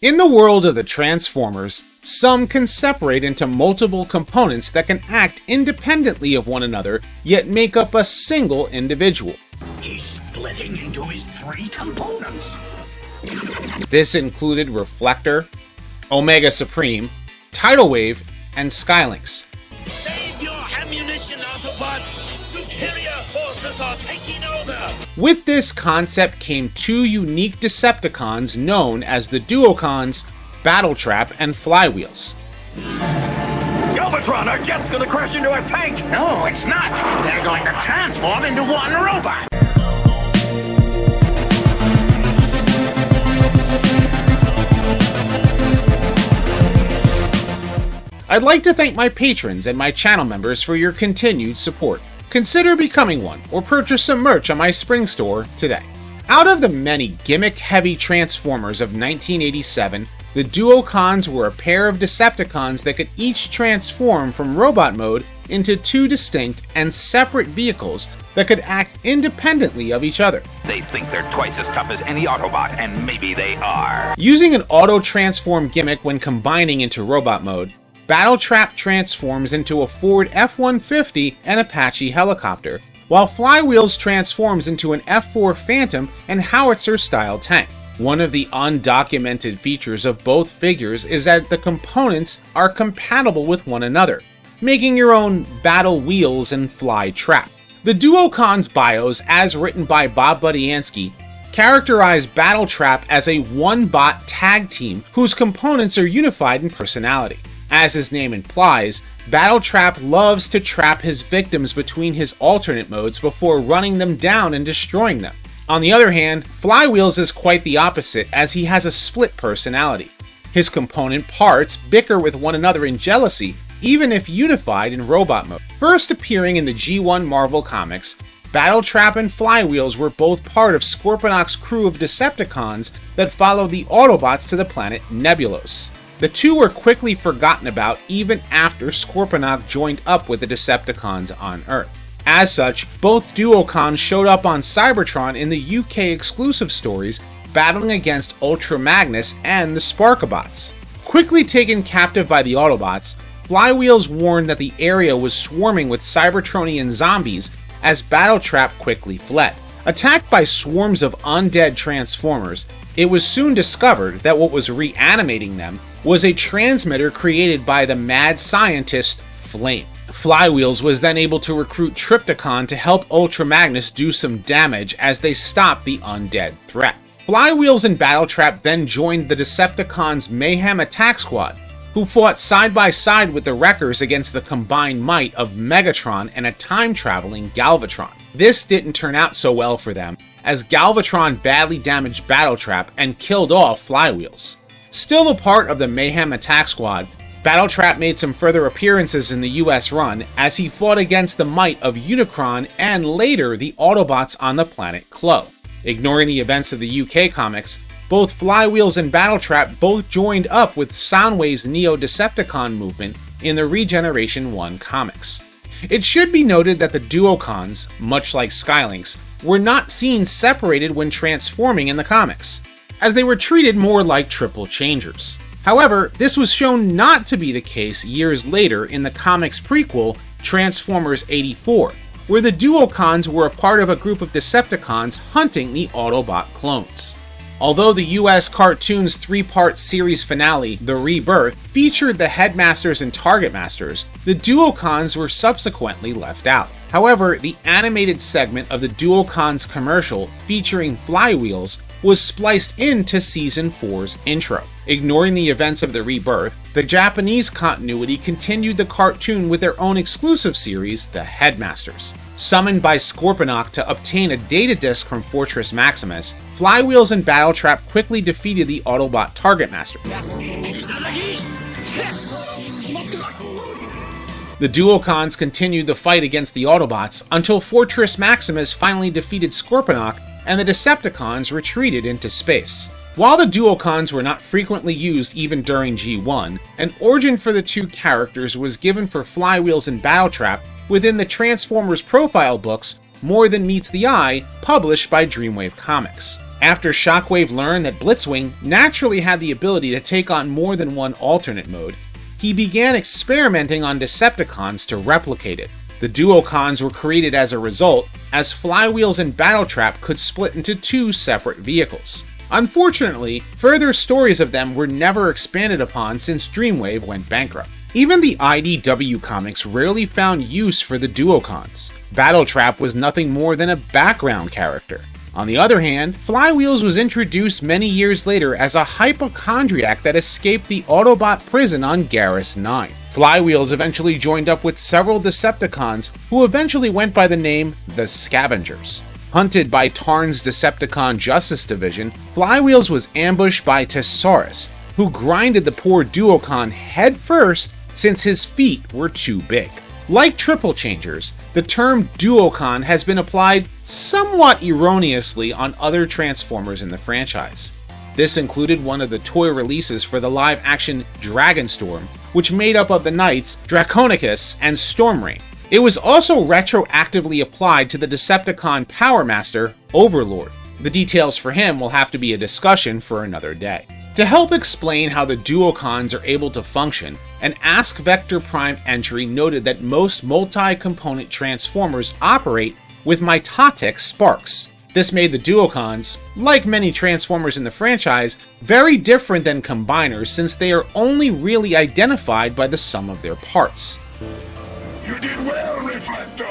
In the world of the Transformers, some can separate into multiple components that can act independently of one another, yet make up a single individual. He's splitting into his 3 components. This included Reflector, Omega Supreme, Tidal Wave, and Skylynx. Save your ammunition, Autobots! Superior forces are taking over! With this concept came 2 unique Decepticons known as the Duocons, Battletrap, and Flywheels. Galvatron, our jet's gonna crash into our tank! No, it's not! They're going to transform into one robot! I'd like to thank my patrons and my channel members for your continued support. Consider becoming one, or purchase some merch on my spring store today. Out of the many gimmick-heavy Transformers of 1987, the Duocons were a pair of Decepticons that could each transform from robot mode into 2 distinct and separate vehicles that could act independently of each other. They think they're twice as tough as any Autobot, and maybe they are. Using an auto-transform gimmick when combining into robot mode, Battletrap transforms into a Ford F-150 and Apache helicopter, while Flywheels transforms into an F-4 Phantom and Howitzer-style tank. One of the undocumented features of both figures is that the components are compatible with one another, making your own Battle Wheels and Fly Trap. The Duocons bios, as written by Bob Budiansky, characterize Battletrap as a one-bot tag team whose components are unified in personality. As his name implies, Battletrap loves to trap his victims between his alternate modes before running them down and destroying them. On the other hand, Flywheels is quite the opposite, as he has a split personality. His component parts bicker with one another in jealousy, even if unified in robot mode. First appearing in the G1 Marvel Comics, Battletrap and Flywheels were both part of Scorponok's crew of Decepticons that followed the Autobots to the planet Nebulos. The 2 were quickly forgotten about even after Scorponok joined up with the Decepticons on Earth. As such, both Duocons showed up on Cybertron in the UK exclusive stories, battling against Ultra Magnus and the Sparkabots. Quickly taken captive by the Autobots, Flywheels warned that the area was swarming with Cybertronian zombies as Battletrap quickly fled. Attacked by swarms of undead Transformers, it was soon discovered that what was reanimating them was a transmitter created by the mad scientist Flame. Flywheels was then able to recruit Trypticon to help Ultra Magnus do some damage as they stopped the undead threat. Flywheels and Battletrap then joined the Decepticons' Mayhem Attack Squad, who fought side by side with the Wreckers against the combined might of Megatron and a time-traveling Galvatron. This didn't turn out so well for them, as Galvatron badly damaged Battletrap and killed off Flywheels. Still a part of the Mayhem Attack Squad, Battletrap made some further appearances in the US run as he fought against the might of Unicron and later the Autobots on the planet Clo. Ignoring the events of the UK comics, both Flywheels and Battletrap both joined up with Soundwave's Neo-Decepticon movement in the Regeneration 1 comics. It should be noted that the Duocons, much like Skylynx, were not seen separated when transforming in the comics, as they were treated more like triple changers. However, this was shown not to be the case years later in the comics prequel, Transformers 84, where the Duocons were a part of a group of Decepticons hunting the Autobot clones. Although the US cartoon's 3-part series finale, The Rebirth, featured the Headmasters and Target Masters, the Duocons were subsequently left out. However, the animated segment of the Duocons commercial featuring Flywheels was spliced into Season 4's intro. Ignoring the events of The Rebirth, the Japanese continuity continued the cartoon with their own exclusive series, The Headmasters. Summoned by Scorponok to obtain a data disk from Fortress Maximus, Flywheels and Battletrap quickly defeated the Autobot Target Master. The Duocons continued the fight against the Autobots until Fortress Maximus finally defeated Scorponok and the Decepticons retreated into space. While the Duocons were not frequently used even during G1, an origin for the 2 characters was given for Flywheels and Battletrap within the Transformers profile books More Than Meets the Eye, published by Dreamwave Comics. After Shockwave learned that Blitzwing naturally had the ability to take on more than one alternate mode, he began experimenting on Decepticons to replicate it. The Duocons were created as a result, as Flywheels and Battletrap could split into two separate vehicles. Unfortunately, further stories of them were never expanded upon since Dreamwave went bankrupt. Even the IDW comics rarely found use for the Duocons. Battletrap was nothing more than a background character. On the other hand, Flywheels was introduced many years later as a hypochondriac that escaped the Autobot prison on Garrus 9. Flywheels eventually joined up with several Decepticons who eventually went by the name the Scavengers. Hunted by Tarn's Decepticon Justice Division, Flywheels was ambushed by Thesaurus, who grinded the poor Duocon headfirst since his feet were too big. Like Triple Changers, the term Duocon has been applied somewhat erroneously on other Transformers in the franchise. This included one of the toy releases for the live-action Dragonstorm, which made up of the Knights Draconicus and Stormrain. It was also retroactively applied to the Decepticon Power Master, Overlord. The details for him will have to be a discussion for another day. To help explain how the Duocons are able to function, an Ask Vector Prime entry noted that most multi-component Transformers operate with mitotic sparks. This made the Duocons, like many Transformers in the franchise, very different than combiners since they are only really identified by the sum of their parts. You did well, Reflector!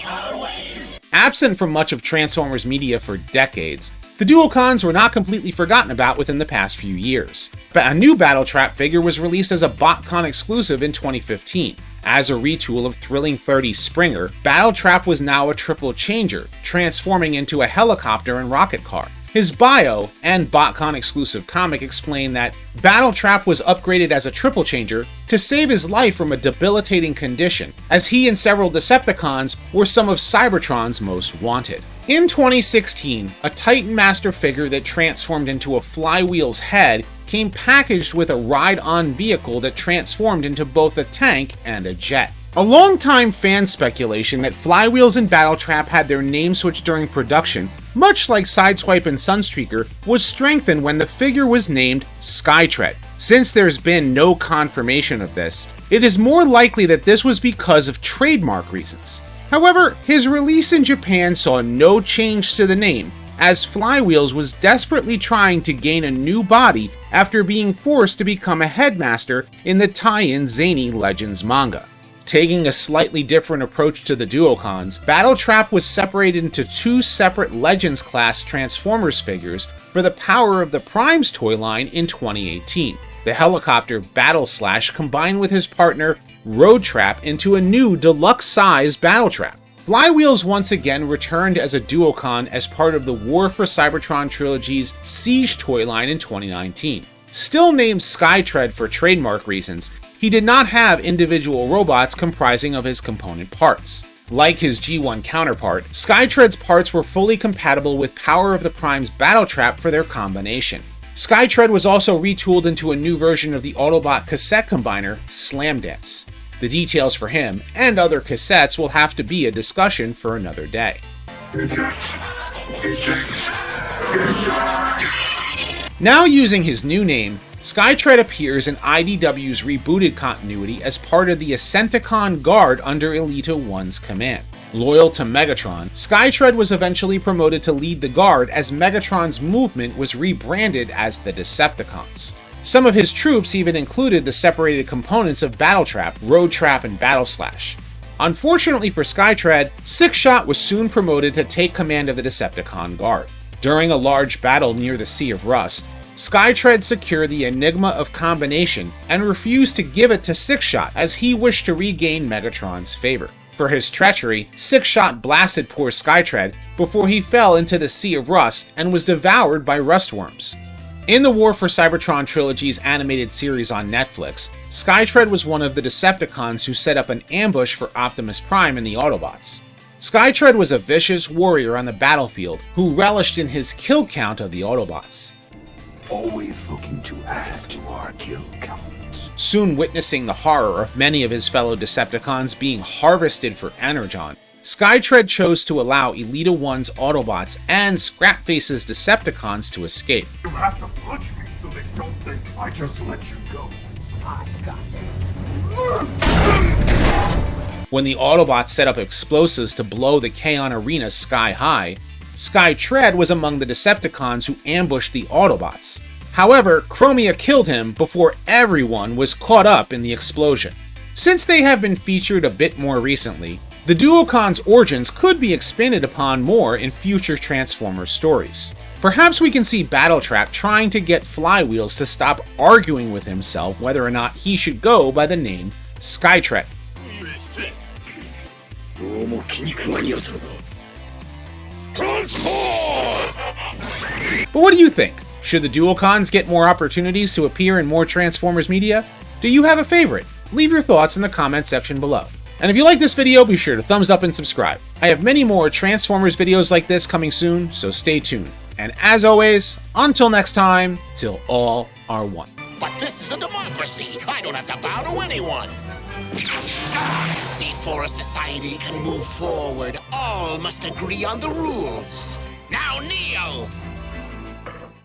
Always! Absent from much of Transformers media for decades, the Duocons were not completely forgotten about within the past few years. But a new Battletrap figure was released as a BotCon exclusive in 2015. As a retool of Thrilling 30 Springer, Battletrap was now a triple changer, transforming into a helicopter and rocket car. His bio and BotCon exclusive comic explain that Battletrap was upgraded as a triple changer to save his life from a debilitating condition, as he and several Decepticons were some of Cybertron's most wanted. In 2016, a Titan Master figure that transformed into a Flywheels head came packaged with a ride-on vehicle that transformed into both a tank and a jet. A long-time fan speculation that Flywheels and Battletrap had their names switched during production, much like Sideswipe and Sunstreaker, was strengthened when the figure was named Skytread. Since there's been no confirmation of this, it is more likely that this was because of trademark reasons. However, his release in Japan saw no change to the name, as Flywheels was desperately trying to gain a new body after being forced to become a headmaster in the tie-in Zany Legends manga. Taking a slightly different approach to the Duocons, Battletrap was separated into two separate Legends-class Transformers figures for the Power of the Primes toy line in 2018. The helicopter Battle Slash combined with his partner Road Trap into a new deluxe-sized Battletrap. Flywheels once again returned as a Duocon as part of the War for Cybertron Trilogy's Siege toy line in 2019. Still named Skytread for trademark reasons, he did not have individual robots comprising of his component parts. Like his G1 counterpart, Skytread's parts were fully compatible with Power of the Prime's Battletrap for their combination. Skytread was also retooled into a new version of the Autobot cassette combiner, Slamdance. The details for him and other cassettes will have to be a discussion for another day. Now using his new name, Skytread appears in IDW's rebooted continuity as part of the Decepticon Guard under Elita 1's command. Loyal to Megatron, Skytread was eventually promoted to lead the Guard as Megatron's movement was rebranded as the Decepticons. Some of his troops even included the separated components of Battletrap, Road Trap, and Battle Slash. Unfortunately for Skytread, Sixshot was soon promoted to take command of the Decepticon Guard. During a large battle near the Sea of Rust, Skytread secured the Enigma of Combination and refused to give it to Sixshot as he wished to regain Megatron's favor. For his treachery, Sixshot blasted poor Skytread before he fell into the Sea of Rust and was devoured by rustworms. In the War for Cybertron Trilogy's animated series on Netflix, Skytread was one of the Decepticons who set up an ambush for Optimus Prime and the Autobots. Skytread was a vicious warrior on the battlefield who relished in his kill count of the Autobots. Always looking to add to our kill count. Soon witnessing the horror of many of his fellow Decepticons being harvested for Energon, Skytread chose to allow Elita 1's Autobots and Scrapface's Decepticons to escape. You have to punch me so they don't think I just let you go. I got this. When the Autobots set up explosives to blow the Kaon Arena sky high, Skytread was among the Decepticons who ambushed the Autobots. However, Chromia killed him before everyone was caught up in the explosion. Since they have been featured a bit more recently, the Duocons' origins could be expanded upon more in future Transformers stories. Perhaps we can see Battletrap trying to get Flywheels to stop arguing with himself whether or not he should go by the name Skytread. But what do you think? Should the Duocons get more opportunities to appear in more Transformers media? Do you have a favorite? Leave your thoughts in the comment section below. And if you like this video, be sure to thumbs up and subscribe. I have many more Transformers videos like this coming soon, so stay tuned. And as always, until next time, till all are one. But this is a democracy. I don't have to bow to anyone. Before a society can move forward, all must agree on the rules. Now kneel!